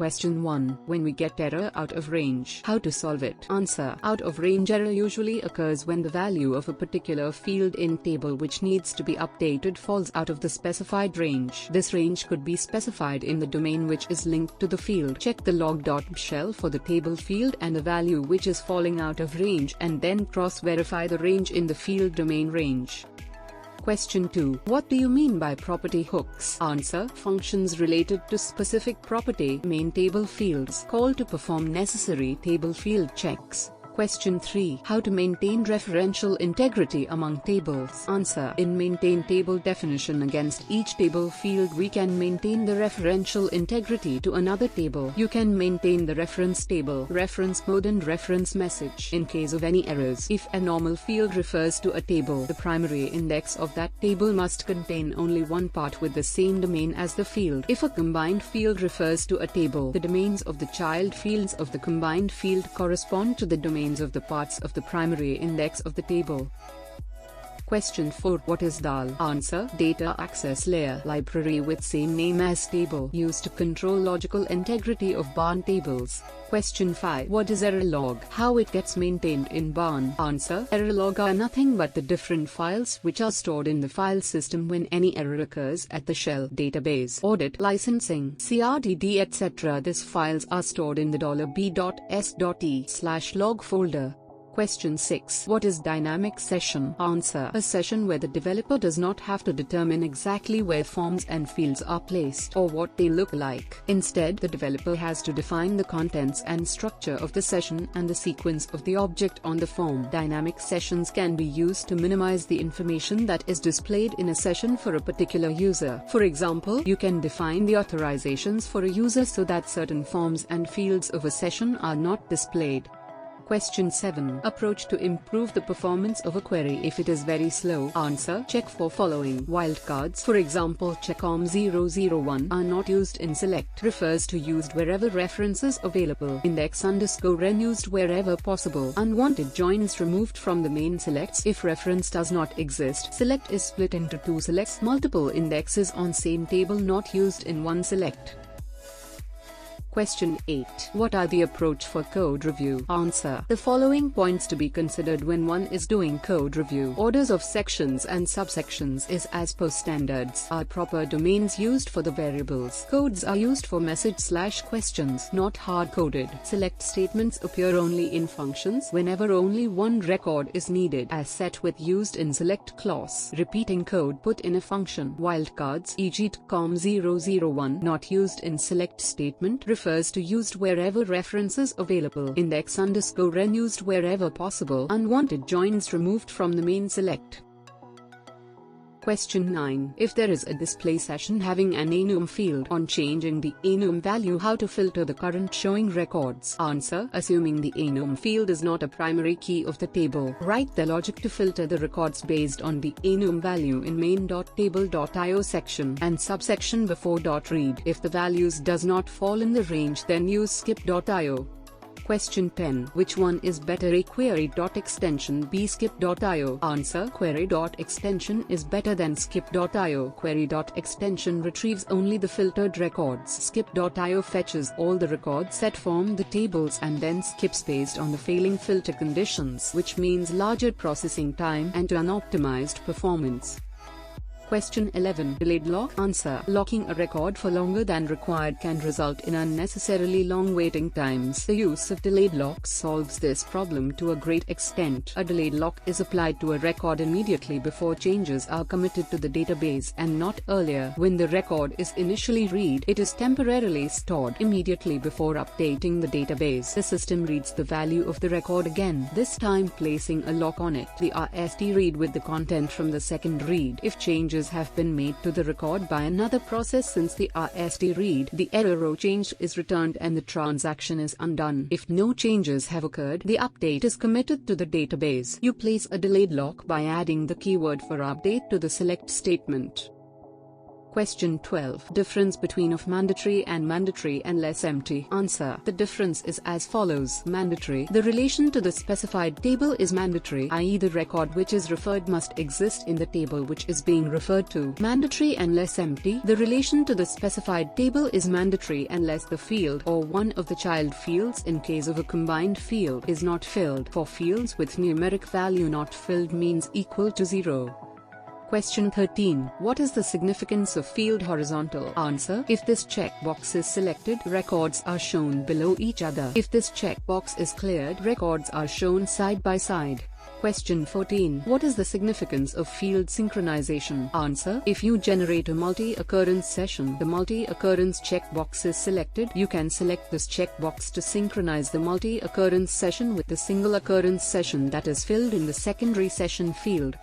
Question 1. When we get error out of range, how to solve it? Answer. Out of range error usually occurs when the value of a particular field in table which needs to be updated falls out of the specified range. This range could be specified in the domain which is linked to the field. Check the log.shell for the table field and the value which is falling out of range, and then cross-verify the range in the field domain range. Question 2. What do you mean by property hooks? Answer. Functions related to specific property main table fields called to perform necessary table field checks. Question 3. How to maintain referential integrity among tables? Answer. In maintain table definition, against each table field we can maintain the referential integrity to another table. You can maintain the reference table, reference mode and reference message. In case of any errors, if a normal field refers to a table, the primary index of that table must contain only one part with the same domain as the field. If a combined field refers to a table, the domains of the child fields of the combined field correspond to the domains of the parts of the primary index of the table. Question 4. What is DAL? Answer. Data Access Layer library with same name as table, used to control logical integrity of Barn tables. Question 5. What is error log? How it gets maintained in Barn? Answer. Error log are nothing but the different files which are stored in the file system when any error occurs at the shell, database, audit, licensing, CRDD, etc. These files are stored in the $b.s.t/log folder. Question 6. What is dynamic session? Answer. A session where the developer does not have to determine exactly where forms and fields are placed or what they look like. Instead, the developer has to define the contents and structure of the session and the sequence of the object on the form. Dynamic sessions can be used to minimize the information that is displayed in a session for a particular user. For example, you can define the authorizations for a user so that certain forms and fields of a session are not displayed. Question 7. Approach to improve the performance of a query if it is very slow. Answer. Check for following wildcards. For example, checkOM001 are not used in select, refers to used wherever references available. Index_n used wherever possible. Unwanted joins removed from the main selects if reference does not exist. Select is split into two selects. Multiple indexes on same table not used in one select. Question 8. What are the approach for code review? Answer. The following points to be considered when one is doing code review. Orders of sections and subsections is as per standards. Are proper domains used for the variables. Codes are used for message/questions, not hard-coded. Select statements appear only in functions whenever only one record is needed, as set with used in select clause. Repeating code put in a function. Wildcards, e.g. checkOM001 not used in select statement, refers to used wherever references available. Index_n used wherever possible. Unwanted joins removed from the main select. Question 9. If there is a display session having an enum field, on changing the enum value, how to filter the current showing records? Answer. Assuming the enum field is not a primary key of the table, write the logic to filter the records based on the enum value in main.table.io section and subsection before .read. If the values does not fall in the range, then use skip.io. Question 10. Which one is better, a query.extension, b skip.io? Answer. Query.extension is better than skip.io. Query.extension retrieves only the filtered records. Skip.io fetches all the records that form the tables and then skips based on the failing filter conditions, which means larger processing time and unoptimized performance. Question 11. Delayed lock? Answer. Locking a record for longer than required can result in unnecessarily long waiting times. The use of delayed lock solves this problem to a great extent. A delayed lock is applied to a record immediately before changes are committed to the database and not earlier. When the record is initially read, it is temporarily stored. Immediately before updating the database, the system reads the value of the record again, this time placing a lock on it. The RST read with the content from the second read. If changes have been made to the record by another process since the RST read, the error or change is returned and the transaction is undone. If no changes have occurred, the update is committed to the database. You place a delayed lock by adding the keyword for update to the select statement. Question 12. Difference between of mandatory and less empty. Answer. The difference is as follows. Mandatory. The relation to the specified table is mandatory, i.e. the record which is referred must exist in the table which is being referred to. Mandatory and less empty. The relation to the specified table is mandatory unless the field or one of the child fields in case of a combined field is not filled. For fields with numeric value not filled means equal to 0. Question 13. What is the significance of field horizontal? Answer. If this checkbox is selected, records are shown below each other. If this checkbox is cleared, records are shown side by side. Question 14. What is the significance of field synchronization? Answer. If you generate a multi-occurrence session, the multi-occurrence checkbox is selected, you can select this checkbox to synchronize the multi-occurrence session with the single occurrence session that is filled in the secondary session field.